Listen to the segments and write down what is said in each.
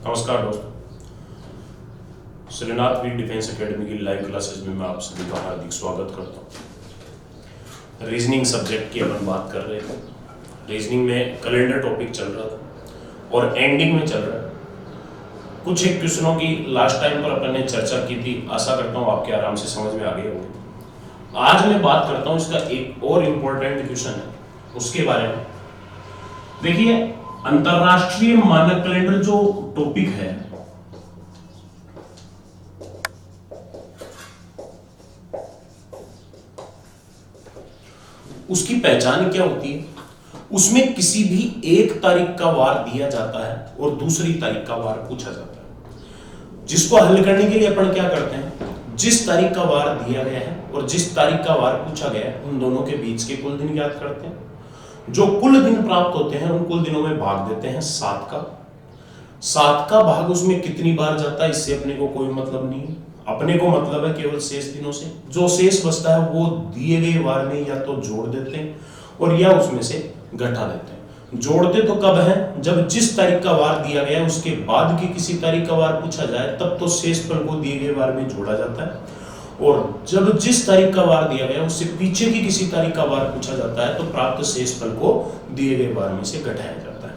नमस्कार दोस्तों, श्रीनाथ वीर defence academy की लाइव क्लासेस में मैं आप सभी का हार्दिक स्वागत करता हूँ। रीजनिंग सब्जेक्ट की अपन बात कर रहे थे। रीजनिंग में कैलेंडर टॉपिक चल रहा था और एंडिंग में चल रहा है। कुछ एक क्वेश्चनों की लास्ट टाइम पर अपन ने चर्चा की थी, आशा करता हूँ आपके आराम से समझ में आ गए होंगे। आज मैं बात करता हूँ इसका एक और इम्पोर्टेंट क्वेश्चन है, उसके बारे में। देखिए, अंतरराष्ट्रीय मानक कैलेंडर जो टॉपिक है, उसकी पहचान क्या होती है? उसमें किसी भी एक तारीख का वार दिया जाता है और दूसरी तारीख का वार पूछा जाता है, जिसको हल करने के लिए अपन क्या करते हैं, जिस तारीख का वार दिया गया है और जिस तारीख का वार पूछा गया है, उन दोनों के बीच के कुल दिन ज्ञात करते हैं। जो कुल दिन प्राप्त होते हैं उन कुल दिनों में भाग देते हैं 7 का भाग उसमें कितनी बार जाता है, इससे अपने को कोई मतलब नहीं है। अपने को मतलब है केवल शेष दिनों से। जो शेष बचता है वो दिए गए वार में या तो जोड़ देते हैं और या उसमें से घटा देते हैं। जोड़ते तो कब है? जब जिस तारीख का वार दिया गया है उसके बाद की किसी तारीख का वार पूछा जाए, तब तो शेष फल को दिए गए वार में जोड़ा जाता है। और जब जिस तारीख का वार दिया गया उससे पीछे की किसी तारीख का वार पूछा जाता है, तो प्राप्त शेष फल को दिए गए वार में से घटाया जाता है।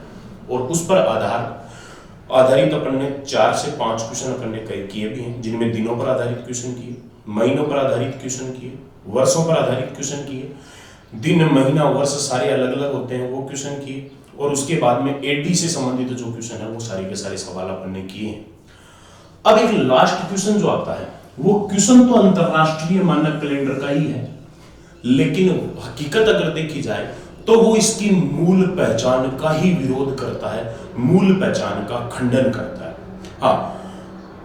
और उस पर आधारित अपन ने 4 से 5 क्वेश्चन अपन ने किए भी हैं, जिनमें दिनों पर आधारित क्वेश्चन किए, महीनों पर आधारित क्वेश्चन किए, वर्षों पर आधारित क्वेश्चन किए, दिन महीना वर्ष सारे अलग अलग होते हैं वो क्वेश्चन किए, और उसके बाद में एडी से संबंधित जो क्वेश्चन है वो सारे के सारे सवाल अपन ने किए हैं। अब एक लास्ट क्वेश्चन जो आता है, वो क्वेश्चन तो अंतरराष्ट्रीय मानक कैलेंडर का ही है, लेकिन हकीकत अगर देखी जाए तो वो इसकी मूल पहचान का ही विरोध करता है, मूल पहचान का खंडन करता है। हाँ,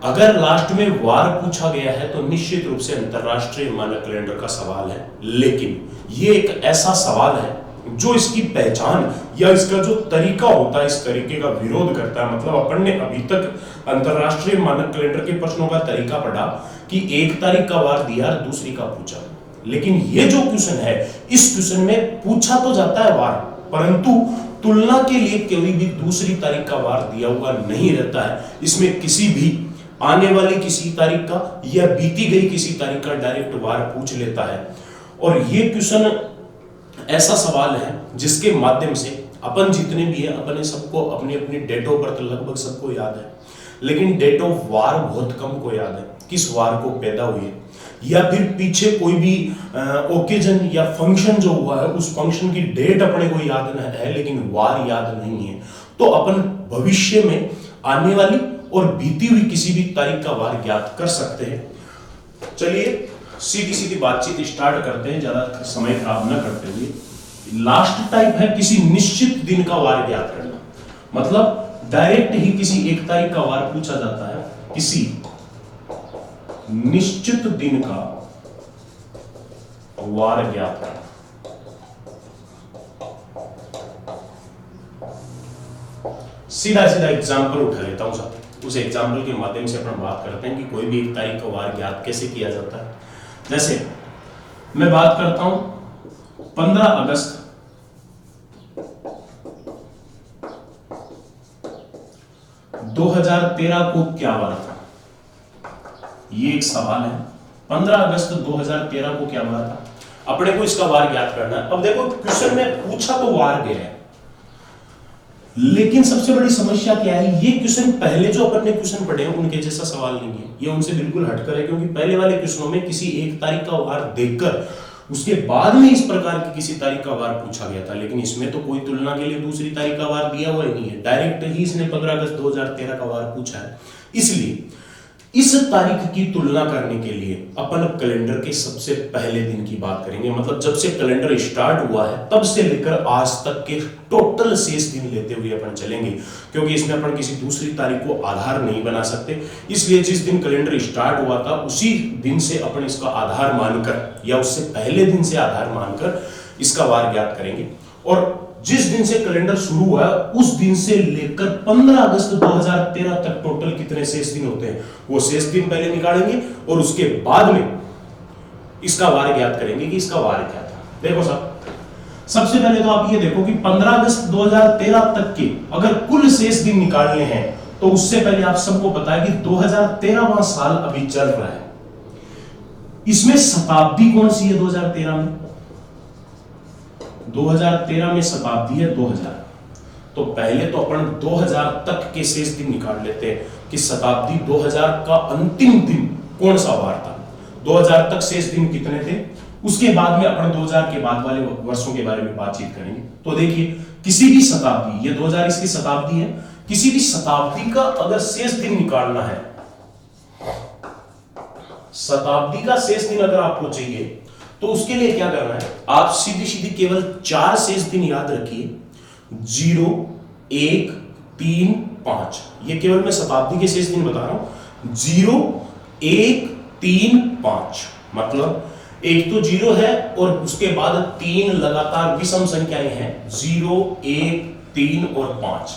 अगर लास्ट में वार पूछा गया है तो निश्चित रूप से अंतरराष्ट्रीय मानक कैलेंडर का सवाल है, लेकिन ये एक ऐसा सवाल है जो इसकी पहचान या इसका जो तरीका होता है, इस तरीके का विरोध करता है। मतलब अपन ने अभी तक अंतरराष्ट्रीय मानक कैलेंडर के प्रश्नों का तरीका पढ़ा कि एक तारीख का वार दिया और दूसरी का पूछा, लेकिन ये जो क्वेश्चन है, इस क्वेश्चन में पूछा तो जाता है वार, परंतु तुलना के लिए कोई भी दूसरी तारीख का वार दिया हुआ नहीं रहता है। इसमें किसी भी आने वाली किसी तारीख का या बीती गई किसी तारीख का डायरेक्ट वार पूछ लेता है। और ये क्वेश्चन ऐसा सवाल है जिसके माध्यम से अपन जितने भी है, अपने सबको अपनी अपनी डेट ऑफ बर्थ लगभग सबको याद है, लेकिन डेट ऑफ वार बहुत कम को याद है, किस वार को पैदा हुई है, या फिर पीछे कोई भी ओकेजन या फंक्शन जो हुआ है उस फंक्शन की डेट अपने को याद है, लेकिन वार याद नहीं है। तो अपन भविष्य में आने वाली और बीती हुई किसी भी तारीख का वार ज्ञात कर सकते हैं। चलिए सीधी सीधी बातचीत स्टार्ट करते हैं, ज्यादा समय खराब न करते हुए। लास्ट टाइप है किसी निश्चित दिन का वार ज्ञात करना, मतलब डायरेक्ट ही किसी एक तारीख का वार पूछा जाता है, किसी निश्चित दिन का वार ज्ञात करना। सीधा सीधा एग्जाम्पल उठा लेता हूं साहब, उस एग्जाम्पल के माध्यम से अपन बात करते हैं कि कोई भी एक तारीख का वार ज्ञात कैसे किया जाता है। जैसे मैं बात करता हूं 15 अगस्त 2013 को क्या वार था? ये एक सवाल है। 15 अगस्त 2013 को क्या वार था? अपने को इसका वार ज्ञात करना है। अब देखो, क्वेश्चन में पूछा तो वार गया है, लेकिन सबसे बड़ी समस्या क्या है, ये क्वेश्चन पहले जो अपन ने क्वेश्चन पढ़े हैं उनके जैसा सवाल नहीं है, ये उनसे बिल्कुल हटकर है। क्योंकि पहले वाले क्वेश्चनों में किसी एक तारीख का वार देखकर उसके बाद में इस प्रकार की किसी तारीख का वार पूछा गया था, लेकिन इसमें तो कोई तुलना के लिए दूसरी तारीख का वार दिया हुआ ही नहीं है, डायरेक्ट ही इसने 15 अगस्त 2013 का वार पूछा है। इसलिए इस तारीख की तुलना करने के लिए अपन कैलेंडर के सबसे पहले दिन की बात करेंगे, मतलब जब से कैलेंडर स्टार्ट हुआ है तब से लेकर आज तक के टोटल शेष दिन लेते हुए अपन चलेंगे, क्योंकि इसमें अपन किसी दूसरी तारीख को आधार नहीं बना सकते। इसलिए जिस दिन कैलेंडर स्टार्ट हुआ था उसी दिन से अपन इसका आधार मानकर या उससे पहले दिन से आधार मानकर इसका वार ज्ञात करेंगे। और जिस दिन से कैलेंडर शुरू हुआ उस दिन से लेकर 15 अगस्त 2013 तक टोटल कितने शेष दिन होते हैं वो शेष दिन पहले निकालेंगे और उसके बाद में इसका वार ज्ञात करेंगे कि इसका वार क्या था। देखो साहब, सबसे पहले तो आप ये देखो कि 15 अगस्त 2013 तक के अगर कुल शेष दिन निकालने हैं तो उससे पहले आप सबको पता है कि 2013वां साल अभी चल रहा है। इसमें शताब्दी कौन सी है 2013 में? 2013 में शताब्दी है 2000। तो पहले तो अपन 2000 तक के शेष दिन निकाल लेते हैं कि शताब्दी 2000 का अंतिम दिन कौन सा वार था, 2000 तक शेष दिन कितने थे, उसके बाद में अपन 2000 के बाद वाले वर्षों के बारे में बातचीत करेंगे। तो देखिए किसी भी शताब्दी, ये 2000 इसकी शताब्दी है, किसी भी शताब्दी का अगर शेष दिन निकालना है, शताब्दी का शेष दिन अगर आपको चाहिए तो उसके लिए क्या करना है, आप सीधी सीधी केवल 4 शेष दिन याद रखिए, 0, 1, 3, 5। ये केवल मैं शताब्दी के शेष दिन बता रहा हूं। 0, 1, 3, 5 मतलब एक तो 0 है और उसके बाद 3 लगातार विषम संख्याएं हैं, 0, 1, 3 और 5।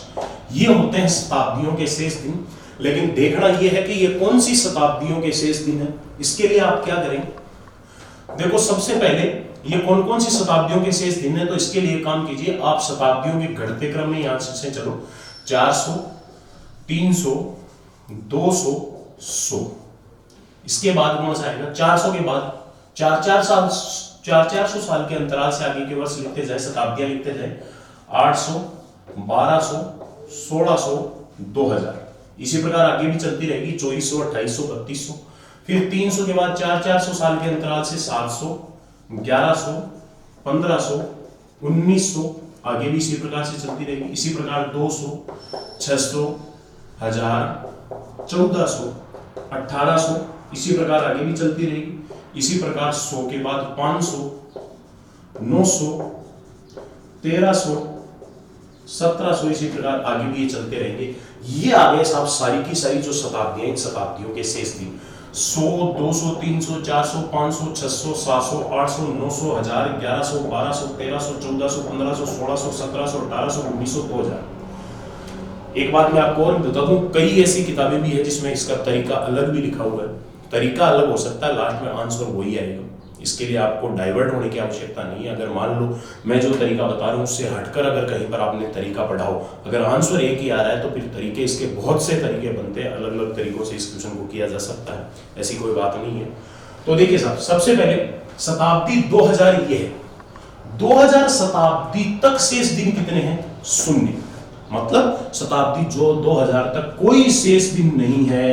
ये होते हैं शताब्दियों के शेष दिन। लेकिन देखना यह है कि ये कौन सी शताब्दियों के शेष दिन है। इसके लिए आप क्या करें, देखो सबसे पहले ये कौन कौन सी शताब्दियों के शेष दिन है, तो इसके लिए काम कीजिए, आप शताब्दियों के घटते क्रम में यहां से चलो, 400, 300, 200, 100। इसके बाद कौन सा आएगा, 400 के बाद 400 साल के अंतराल से आगे के वर्ष लिखते जाए, शताब्दियां लिखते जाए, 800, 1200, 1600, 2000। इसी प्रकार आगे भी चलती रहेगी, 2400, 2800, 3200। फिर 300 के बाद 400 साल के अंतराल से 700, 1100, 1500, 1900, आगे भी इसी प्रकार से चलती रहेगी। इसी प्रकार 200, 600, 1000, 1400, 1800, इसी प्रकार आगे भी चलती रहेगी। इसी प्रकार 100 के बाद 500, 900, 1300, 1700, इसी प्रकार आगे भी ये चलते रहेंगे। ये आगे साहब सारी की सारी जो शताब्दियां, इन शताब्दियों के शेष दिन 100, 200, 300, 400, 500, 600, 700, 800, 900, 1000, 1100, 1200, 1300, 1400, 1500, 1600, 1700, 1800, 1900, 2000। एक बात मैं आपको और बता दूं, कई ऐसी किताबें भी है जिसमें इसका तरीका अलग भी लिखा हुआ है। तरीका अलग हो सकता है, लास्ट में आंसर वही आएगा। इसके लिए आपको डाइवर्ट होने की आवश्यकता नहीं है। अगर मान लो मैं जो तरीका बता रहा हूँ उससे हटकर अगर कहीं पर आपने तरीका पढ़ा हो, अगर आंसर एक ही आ रहा है तो फिर तरीके इसके बहुत से तरीके बनते हैं, अलग अलग तरीकों से इस क्वेश्चन को किया जा सकता है, ऐसी कोई बात नहीं है। तो देखिए साहब, सबसे पहले शताब्दी 2000 ये है, 2000 शताब्दी तक शेष दिन कितने हैं, 0। मतलब शताब्दी जो 2000 तक कोई शेष दिन नहीं है,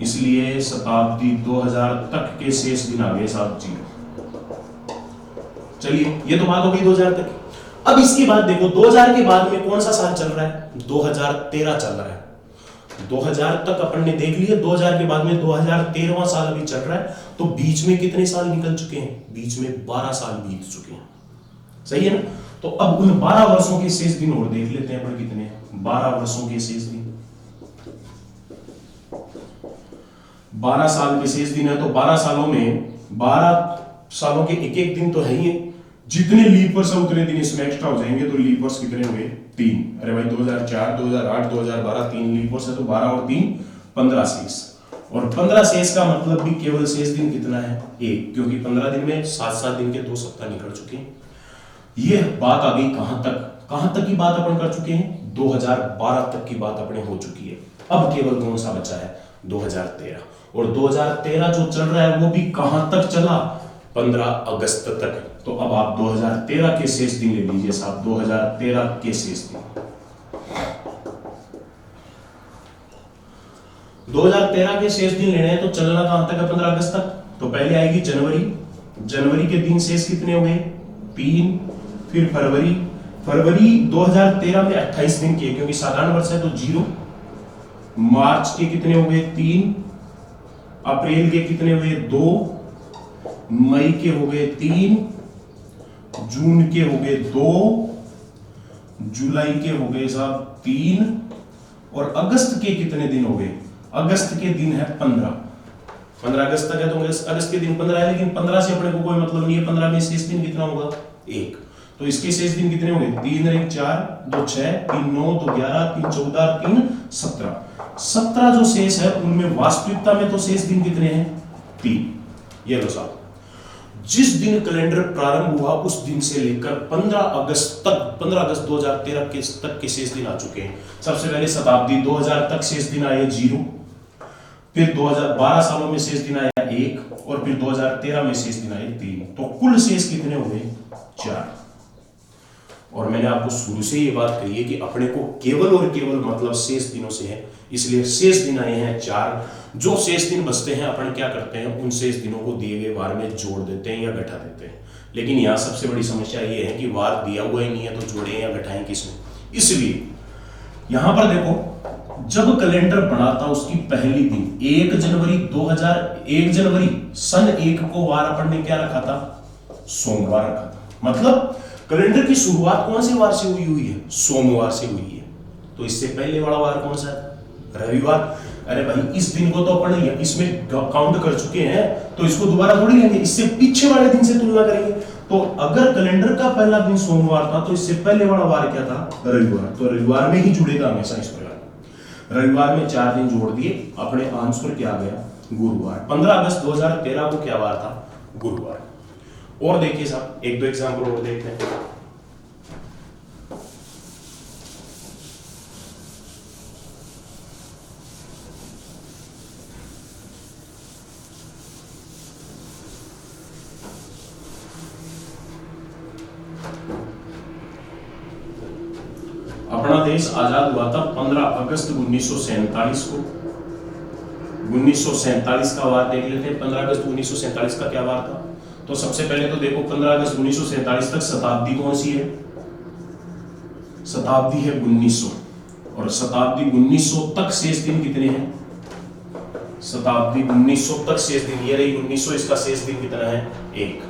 इसलिए शताब्दी 2000 तक के शेष दिन आ गए साहब 0। चलिए ये तो बात हो गई 2000 तक। अब इसके बाद देखो 2000 के बाद में कौन सा साल चल रहा है, 2013 चल रहा है। 2000 तक अपन ने देख लिया, 2000 के बाद में 2013वां साल अभी चल रहा है। तो बीच में कितने साल निकल चुके हैं, बीच में 12 साल बीत चुके हैं, सही है ना। तो अब उन 12 वर्षों के शेष दिन और देख लेते हैं अपन कितने हैं, 12 वर्षों के शेष दिन, 12 साल के शेष दिन है। तो 12 सालों में 12 सालों के एक एक दिन तो है ही है, जितने लीप वर्ष है उतने दिन इसमें एक्स्ट्रा हो जाएंगे। तो लीप वर्ष कितने हुए, 3। अरे भाई 2004, 2008, 2012 3 लीप वर्ष है, तो 12 और 3 15 शेष। और 15 शेष का मतलब भी केवल शेष दिन कितना है, 1, क्योंकि 15 दिन में 7-7 दिन के 2 सप्ताह निकल चुके हैं। ये बात आ गई कहां तक की बात अपन कर चुके हैं, 2012 तक की बात अपने हो चुकी है। अब केवल कौन सा बचा है, 2013। और 2013 जो चल रहा है वो भी कहां तक चला, 15 अगस्त तक। तो अब आप 2013 के शेष दिन ले लीजिए साहब, 2013 के शेष दिन, 2013 के शेष दिन लेने हैं। तो चलना कहां तक है, 15 अगस्त तक। तो पहले आएगी जनवरी के दिन शेष कितने हो गए, 3। फिर फरवरी 2013 में 28 दिन के, क्योंकि साधारण वर्ष है तो 0। मार्च के कितने हो गए, 3। अप्रैल के कितने हुए, 2। मई के हो गए 3। जून के हो गए 2। जुलाई के हो गए साहब 3। और अगस्त के कितने दिन हो गए, अगस्त के दिन है 15 अगस्त तक है, तो अगस्त के दिन 15 है। लेकिन 15 से अपने को कोई मतलब नहीं है, 15 में शेष दिन कितना होगा, 1। तो इसके शेष दिन कितने हो गए, 3 और 1 4, 2 6, 3 9, 2 11, 3 14, 3 17। 17 जो शेष है उनमें वास्तविकता में तो शेष दिन कितने हैं, 3। ये लो साहब, जिस दिन कैलेंडर प्रारंभ हुआ उस दिन से लेकर 15 अगस्त तक, 15 अगस्त 2013 तक के शेष दिन आ चुके हैं। सबसे पहले शताब्दी 2000 तक शेष दिन आए 0, फिर 2012 सालों में शेष दिन आया 1 और फिर 2013 में शेष दिन आए 3। तो कुल शेष कितने हुए? 4। और मैंने आपको शुरू से ये बात कही है कि अपने को केवल और केवल मतलब शेष दिनों से है, इसलिए शेष दिन आए हैं 4। जो शेष दिन बचते हैं अपन क्या करते हैं, उन शेष दिनों को दिए गए वार में जोड़ देते हैं या घटा देते हैं। लेकिन यहाँ सबसे बड़ी समस्या ये है कि वार दिया हुआ ही नहीं है, तो जोड़े या घटाएं किसमें। इसलिए यहां पर देखो, जब कैलेंडर बना था उसकी पहली दिन 1 जनवरी सन 1 को वार अपन ने क्या रखा था? सोमवार रखा था। मतलब कैलेंडर की शुरुआत कौन से वार से हुई है? सोमवार से हुई है। तो इससे पहले वाला वार कौन सा है? रविवार। अरे भाई, इस दिन को तो अपन इसमें काउंट कर चुके हैं, तो इसको दोबारा थोड़ी लेंगे, इससे पीछे वाले दिन से तुलना करेंगे। तो अगर कैलेंडर का पहला दिन सोमवार था तो इससे पहले वाला वार क्या था? रविवार। तो रविवार में ही जुड़ेगा हमेशा इस प्रकार। रविवार में 4 दिन जोड़ दिए, अपने आंसर क्या आ गया? गुरुवार। 15 अगस्त 2013 को क्या वार था? गुरुवार। और देखिए साहब, 1-2 एग्जाम्पल और देखते हैं। अपना देश आजाद हुआ था 15 अगस्त 1947 को। 1947 का वार देख लेते हैं। 15 अगस्त 1947 का क्या वार था? तो सबसे पहले तो देखो, 15 अगस्त 1947 तक शताब्दी कौन सी है? शताब्दी है 1900। और शताब्दी 1900 तक शेष दिन कितने हैं? शताब्दी 1900 तक शेष दिन ये रही 1900, इसका शेष दिन कितना है? 1।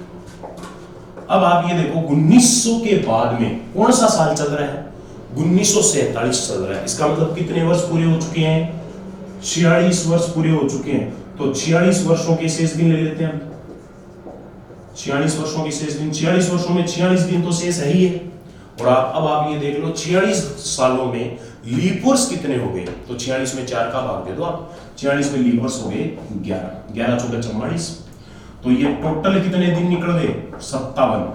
अब आप ये देखो, 1900 के बाद में कौन सा साल चल रहा है? 1947 चल रहा है। इसका मतलब कितने वर्ष पूरे हो चुके हैं? 46 वर्ष पूरे हो चुके हैं। तो 46 वर्षों के शेष दिन ले लेते हैं हम। 46 वर्षों के शेष दिन, 46 वर्षों में 46 दिन तो शेष है ही है। और अब आप ये देख लो, 46 सालों में लीप वर्ष कितने हो गए? तो 46 में 4 का भाग दे दो आप। 46 में लीप वर्ष हो गए 11, 11 14 44। तो ये टोटल कितने दिन निकल गए? 57।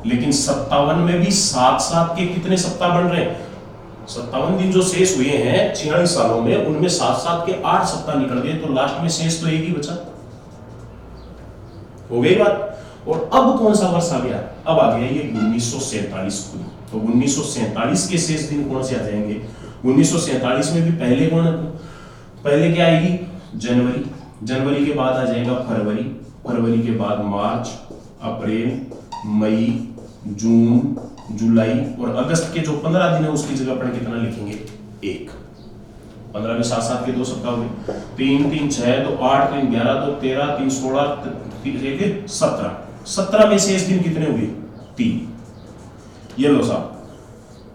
लेकिन 57 में भी 7-7 के कितने सप्ताह बन रहे हैं? 57 दिन जो शेष हुए हैं 46 सालों में, उनमें 7-7 के 8 सप्ताह निकल गए। तो लास्ट में शेष तो एक ही बचा। हो गई बात। और अब कौन सा वर्ष आ गया? अब आ गया ये 1947 खुद। तो 1947 के शेष दिन कौन से आ जाएंगे? 1947 में भी पहले क्या आएगी? जनवरी। जनवरी के बाद आ जाएगा फरवरी। फरवरी के बाद मार्च, अप्रैल, मई, जून, जुलाई और अगस्त के जो 15 दिन है उसकी जगह पर कितना लिखेंगे? 1। 15 में 7-7 के 2 सप्ताह हो गए। 3 3 6 2 8 3 11 2 13 3 16 3 17। 17 में शेष दिन कितने हुए? 3। ये लो साहब,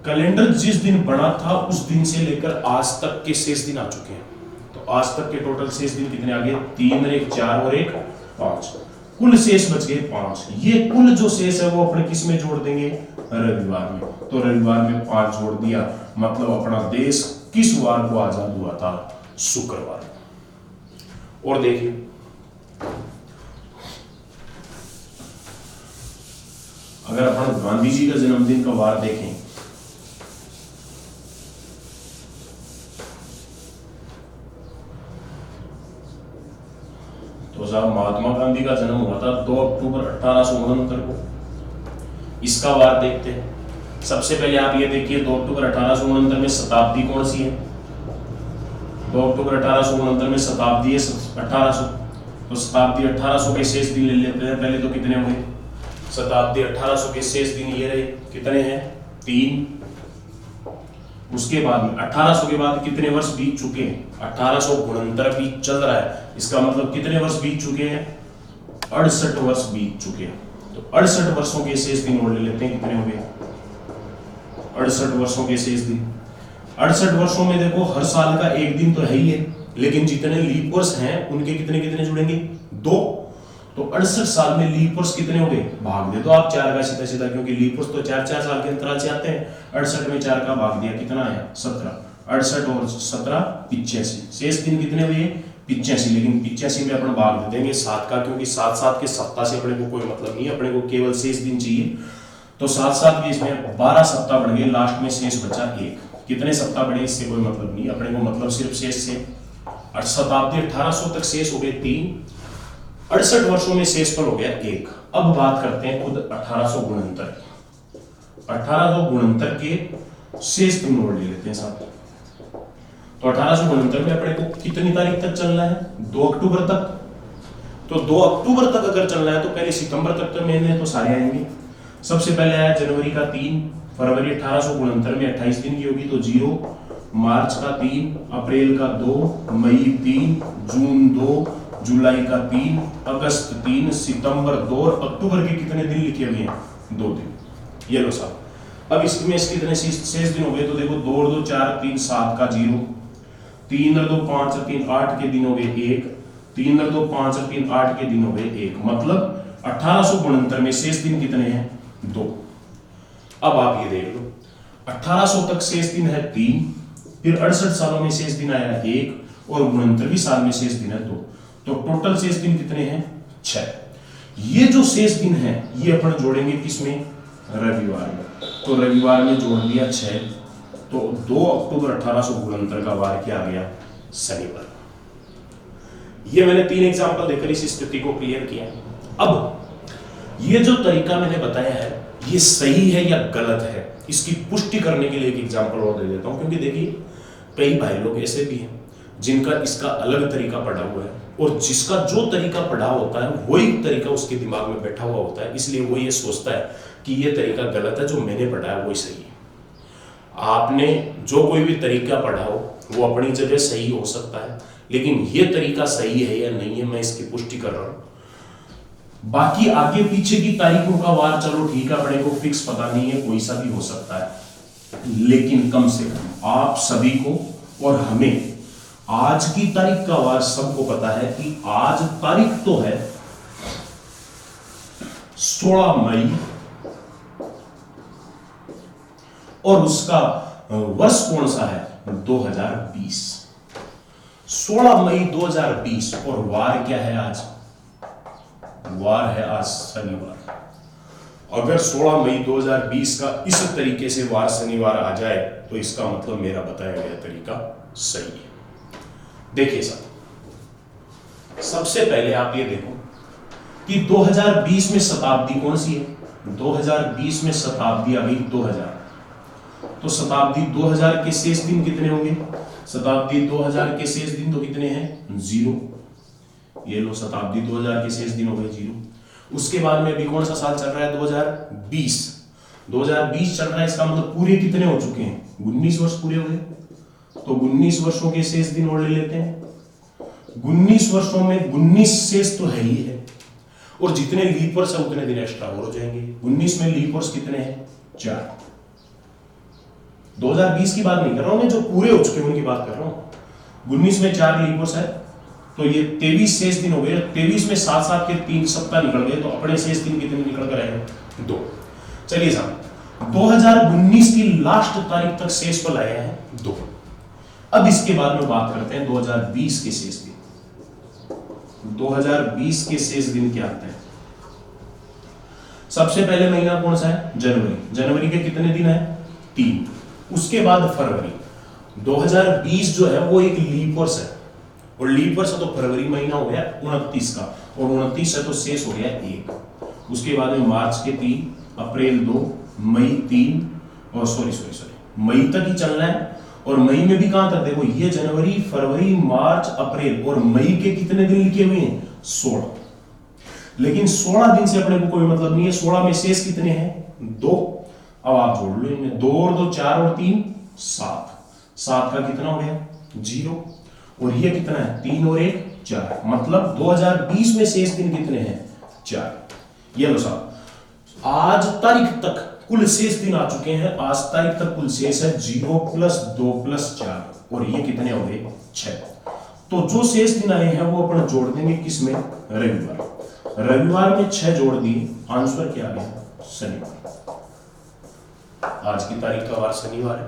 कैलेंडर जिस दिन बना था उस दिन से लेकर आज तक के शेष दिन आ चुके हैं। तो आज तक के टोटल शेष दिन कितने आ गए? 3 और 1 4 और 1 5। कुल शेष बच गए 5। ये कुल जो शेष है वो अपने किस में जोड़ देंगे? रविवार में। तो रविवार में 5 जोड़ दिया, मतलब अपना देश किस वार को आजाद हुआ था? शुक्रवार। और देखिए, अगर अपन गांधी जी का जन्मदिन का वार देखें तो साहब महात्मा गांधी का जन्म हुआ था 2 अक्टूबर 1869 को। इसका वार देखते हैं। सबसे पहले आप ये देखिए, 2 अक्टूबर 1869 में शताब्दी कौन सी है? 2 अक्टूबर 1869 में शताब्दी है 1800। तो शताब्दी 1800 के शेष दिन ले लेते हैं। पहले तो कितने हुए? शताब्दी 1800 के शेष दिन ये रहे, कितने हैं? 3। उसके बाद में 1800 के बाद कितने वर्ष बीत चुके हैं? 1869 भी चल रहा है। इसका मतलब कितने वर्ष बीत चुके हैं? 68 वर्ष बीत चुके हैं। तो 68 वर्षों के शेष दिन और ले लेते हैं, कितने हो गए? 68 वर्षों के शेष दिन। 68 वर्षों में देखो, हर साल का एक दिन तो है ही है, लेकिन जितने लीप वर्ष हैं उनके कितने कितने जुड़ेंगे? 2। तो 68 साल में लीप वर्ष कितने हो गए? भाग दे दो आप 4 का सीधा सीधा, क्योंकि लीप वर्ष तो 4-4 साल के अंतराल से आते हैं। 68 में 4 का भाग दिया, कितना आया? 17। 68 और 17 85। शेष दिन कितने हुए? 85, लेकिन 85 में अपन भाग दे देंगे 7 का, क्योंकि 7 के सप्ताह से अपने को कोई मतलब नहीं है, अपने को केवल शेष दिन चाहिए। तो 7 के इसमें 12 सप्ताह बढ़ गए, लास्ट में शेष बचा 1। कितने सप्ताह बढ़े इससे कोई मतलब नहीं, अपने को मतलब सिर्फ शेष से। शताब्दी 1800 तक शेष हो गए 3, 68 वर्षों में शेषफल हो गया 1। अब बात करते हैं खुद 1869 के शेष दिन और ले लेते हैं साथ। तो 1869 में अपने को कितनी तारीख तक चलना है? 2 अक्टूबर तक। तो 2 अक्टूबर तक अगर चलना है तो पहले सितंबर तक तो महीने तो सारे आएंगे। सबसे पहले आया जनवरी का 3, फरवरी 1869 में 28 दिन की होगी तो 0, मार्च का 3, अप्रैल का 2, मई 3, जून 2, जुलाई का 3, अगस्त 3, सितंबर 2 और अक्टूबर के कितने दिन लिखे हुए हैं? 2 दिन। ये लो साहब। अब इसमें कितने शेष दिन हो गए? तो देखो 2 और 2 4, 3 7 का 0, 3 और 2 5 और 3 8 के दिन हो गए 1, 3 और 2 5 और 3 8 के दिन हो गए 1। मतलब 1869 में शेष दिन कितने हैं? 2। अब आप ये देख लो, 1800 तक शेष दिन है 3, फिर 68 सालों में शेष दिन आया 1 और 69वें साल में शेष दिन है 2। तो टोटल शेष दिन कितने हैं? 6। ये जो शेष दिन है ये अपन जोड़ेंगे किसमें? रविवार में। तो रविवार में जोड़ दिया 6, तो 2 अक्टूबर 1869 का वार क्या आ गया? शनिवार। ये मैंने 3 एग्जांपल देकर इस स्थिति को क्लियर किया। अब ये जो तरीका मैंने बताया है ये सही है या गलत है, इसकी पुष्टि करने के लिए एक एग्जांपल और दे देता हूं। क्योंकि देखिए कई भाई लोग ऐसे भी हैं जिनका इसका अलग तरीका पढ़ा हुआ है, और जिसका जो तरीका पढ़ा होता है वही तरीका उसके दिमाग में बैठा हुआ होता है, इसलिए वो ये सोचता है कि ये तरीका गलत है, जो मैंने पढ़ा है वही सही है। आपने जो कोई भी तरीका पढ़ा हो वो अपनी जगह सही हो सकता है, लेकिन ये तरीका सही है या नहीं है मैं इसकी पुष्टि कर रहा हूं। बाकी आगे पीछे की तारीखों का वार चलो ठीक है, अपने को फिक्स पता नहीं है, कोई सा भी हो सकता है, लेकिन कम से कम आप सभी को और हमें आज की तारीख का वार सबको पता है कि आज तारीख तो है 16 मई और उसका वर्ष कौन सा है? 2020। 16 मई 2020 और वार क्या है आज? वार है आज शनिवार। अगर 16 मई 2020 का इस तरीके से वार शनिवार आ जाए तो इसका मतलब मेरा बताया गया तरीका सही है। देखिए साहब, सबसे पहले आप ये देखो कि 2020 में शताब्दी कौन सी है? 2020 में शताब्दी आ गई 2000। तो शताब्दी 2000 के शेष दिन कितने होंगे? शताब्दी 2000 के शेष दिन तो कितने हैं? 0। ये लो, शताब्दी 2000 के शेष दिन हो गए 0। उसके बाद में अभी कौन सा साल चल रहा है? 2020। 2020 चल रहा है, इसका मतलब पूरे कितने हो चुके हैं? 19 वर्ष पूरे हो गए। तो 19 वर्षों के शेष दिन और ले लेते हैं। 19 वर्षों में 19 शेष तो है ही है, और जितने लीप वर्ष है उतने दिन एक्स्ट्रा और हो जाएंगे। 19 में लीप वर्ष कितने हैं? 4। 2020 की बात नहीं कर रहा हूं मैं, जो पूरे हो चुके हैं उनकी बात कर रहा हूं। 19 में 4 लीप वर्ष है तो ये 23 शेष दिन हो गए। 23 में 7 के 3 सप्ताह निकल गए, तो अपने शेष दिन कितने निकल कर आए? 2। चलिए साहब, 2019 की लास्ट तारीख तक शेष फल आए हैं 2। अब इसके बाद में बात करते हैं 2020 के शेष दिन। 2020 के शेष दिन क्या आते हैं? सबसे पहले महीना कौन सा है? जनवरी। जनवरी के कितने दिन है? 3। उसके बाद फरवरी। 2020 जो है वो एक लीप वर्ष है, और लीप वर्ष तो फरवरी महीना हो गया 29 का, और 29 से तो शेष हो गया 1। उसके बाद में मार्च के 3, अप्रैल 2, मई 3 और सॉरी मई तक ही चलना है। और मई में भी कहां तक? देखो ये जनवरी, फरवरी, मार्च, अप्रैल और मई के कितने दिन लिखे हुए हैं? 16। लेकिन 16 दिन से अपने को कोई मतलब नहीं है। 16 में शेष कितने हैं? 2। अब आप जोड़ लो इनमें, 2 और 2 4 और 3 7। 7 का कितना हो गया? 0। और ये कितना है? 3 और 1 4। मतलब 2020 में शेष दिन कितने हैं? 4। ये लो साहब, आज तारीख तक कुल शेष दिन आ चुके हैं। आज तारीख तक कुल शेष है 0 + 2 + 4, और ये कितने हो गए? 6। तो जो शेष दिन आए हैं वो अपन जोड़ देंगे किसमें? रविवार। रविवार में 6 जोड़ दिए, आंसर क्या आ गया? शनिवार। आज की तारीख का वार शनिवार है।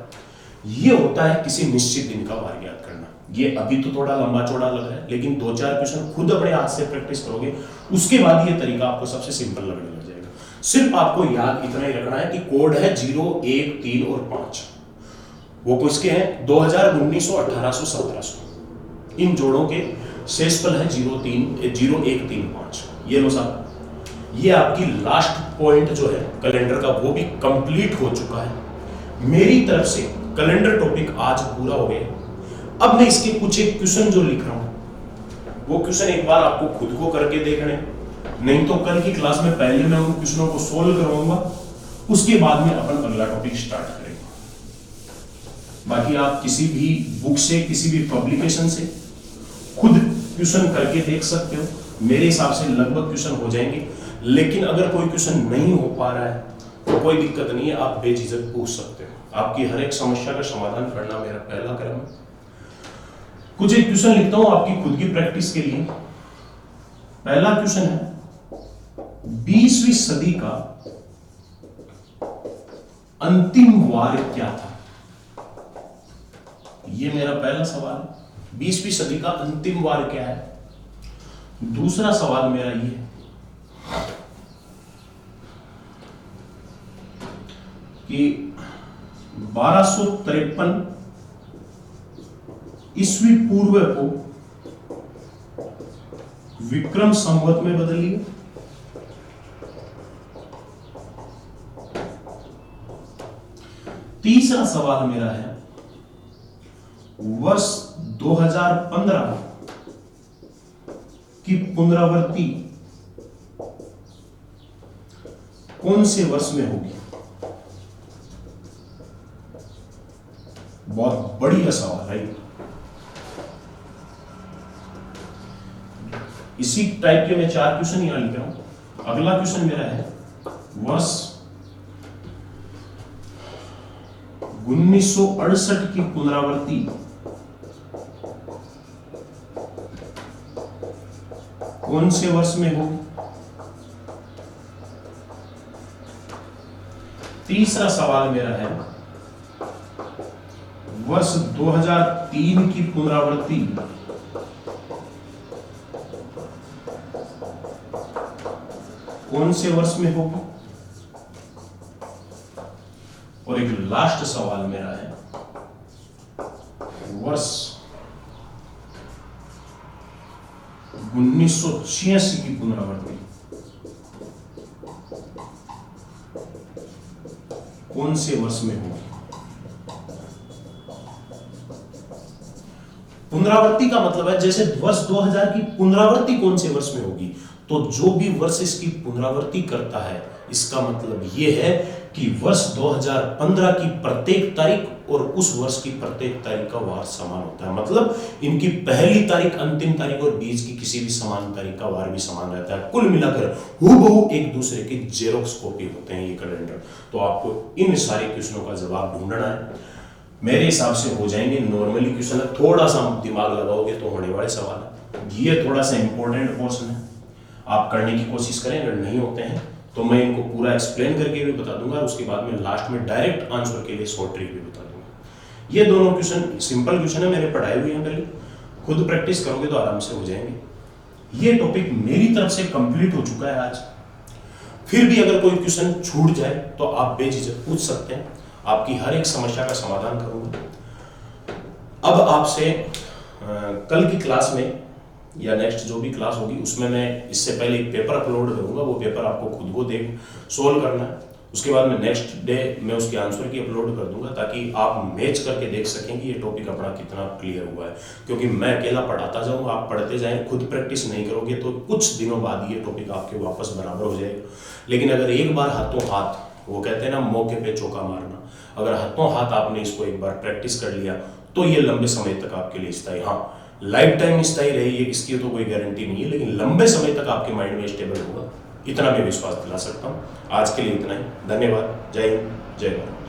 ये होता है किसी निश्चित दिन का वार याद करना। ये अभी तो थोड़ा लंबा चौड़ा लग रहा है, लेकिन 2-4 क्वेश्चन खुद अपने हाथ से प्रैक्टिस करोगे, उसके बाद ये तरीका आपको सबसे सिंपल लगने लग जाएगा। सिर्फ आपको याद इतना ही रखना है कि कोड है 0, 1, 3 और 5। वो किसके हैं? 2000, 1900, 1800, 1700। इन जोड़ों के शेषफल है 0, 1, 3, 5। ये लो साहब, ये आपकी लास्ट पॉइंट जो है कैलेंडर का वो भी कंप्लीट हो चुका है। मेरी तरफ से कैलेंडर टॉपिक आज पूरा हो गया। अब मैं इसके कुछ एक क्वेश्चन जो लिख रहा हूं वो क्वेश्चन एक बार आपको खुद को करके देखने, नहीं तो कल की क्लास में पहले मैं उन क्वेश्चनों को सोल्व करवाऊंगा, उसके बाद में अपन अगला टॉपिक स्टार्ट करेंगे। बाकी आप किसी भी बुक से, किसी भी पब्लिकेशन से खुद क्वेश्चन करके देख सकते हो। मेरे हिसाब से लगभग क्वेश्चन हो जाएंगे, लेकिन अगर कोई क्वेश्चन नहीं हो पा रहा है तो कोई दिक्कत नहीं है, आप बेझिझक पूछ सकते हो। आपकी हर एक समस्या का समाधान करना मेरा पहला क्रम है। कुछ एक क्वेश्चन लिखता हूं आपकी खुद की प्रैक्टिस के लिए। पहला क्वेश्चन है, 20वीं सदी का अंतिम वार क्या था? ये मेरा पहला सवाल है। 20वीं सदी का अंतिम वार क्या है? दूसरा सवाल मेरा ये है कि 1253 ईस्वी पूर्व को विक्रम संवत में बदल लिया। तीसरा सवाल मेरा है, वर्ष 2015 की पुनरावृत्ति कौन से वर्ष में होगी? बहुत बढ़िया सवाल है। इसी टाइप के मैं 4 क्वेश्चन यहां लिख रहा हूं। अगला क्वेश्चन मेरा है, वर्ष 1968 की पुनरावृत्ति कौन से वर्ष में होगी? तीसरा सवाल मेरा है, वर्ष 2003 की पुनरावृत्ति कौन से वर्ष में होगी? और एक लास्ट सवाल मेरा है, वर्ष 1986 की पुनरावृत्ति कौन से वर्ष में होगी? पुनरावृत्ति का मतलब है जैसे वर्ष 2000 की पुनरावृत्ति कौन से वर्ष में होगी, तो जो भी वर्ष इसकी पुनरावृत्ति करता है इसका मतलब यह है कि वर्ष 2015 की प्रत्येक तारीख और उस वर्ष की प्रत्येक तारीख का वार समान होता है। मतलब इनकी पहली तारीख, अंतिम तारीख और बीच की किसी भी समान तारीख का वार भी समान रहता है। कुल मिलाकर हूबहू एक दूसरे के जेरोक्स कॉपी होते हैं ये कैलेंडर। तो आपको इन सारे क्वेश्चनों का जवाब ढूंढना है। मेरे हिसाब से हो जाएंगे। नॉर्मली क्वेश्चन थोड़ा सा दिमाग लगाओगे तो होने वाले सवाल है। ये थोड़ा सा इंपॉर्टेंट पोर्शन है, आप करने की कोशिश करें। अगर नहीं होते हैं तो मैं इनको पूरा एक्सप्लेन करके भी बता दूंगा, उसके बाद में लास्ट में डायरेक्ट आंसर के लिए शॉर्ट ट्रिक भी बता दूंगा। ये दोनों क्वेश्चन सिंपल क्वेश्चन है, मैंने पढ़ाए हुए हैं पहले। खुद प्रैक्टिस करोगे तो आराम से हो जाएंगे। ये टॉपिक मेरी तरफ से कंप्लीट हो चुका है आज। फिर भी अगर कोई क्वेश्चन छूट जाए तो आप बेझिझक पूछ सकते हैं, आपकी हर एक समस्या का समाधान करूंगा। अब आपसे कल की क्लास में या नेक्स्ट जो भी क्लास होगी उसमें मैं इससे पहले एक पेपर अपलोड करूंगा। वो पेपर आपको खुद को देख सोल्व करना है। उसके बाद में नेक्स्ट डे मैं उसके आंसर की अपलोड कर दूंगा ताकि आप मैच करके देख सकें कि ये टॉपिक अपना कितना क्लियर हुआ है। क्योंकि मैं अकेला पढ़ाता जाऊंगा, आप पढ़ते जाएं, खुद प्रैक्टिस नहीं करोगे तो कुछ दिनों बाद ये टॉपिक आपके वापस बराबर हो जाएगा। लेकिन अगर एक बार हाथों हाथ, वो कहते हैं ना मौके पे चौका मारना, अगर हाथों हाथ आपने इसको एक बार प्रैक्टिस कर लिया तो ये लंबे समय तक आपके लिए स्थायी, हाँ लाइफ टाइम स्थायी रही है इसकी तो कोई गारंटी नहीं है, लेकिन लंबे समय तक आपके माइंड में स्टेबल होगा, इतना मैं विश्वास दिला सकता हूँ। आज के लिए इतना ही। धन्यवाद। जय हिंद, जय भारत।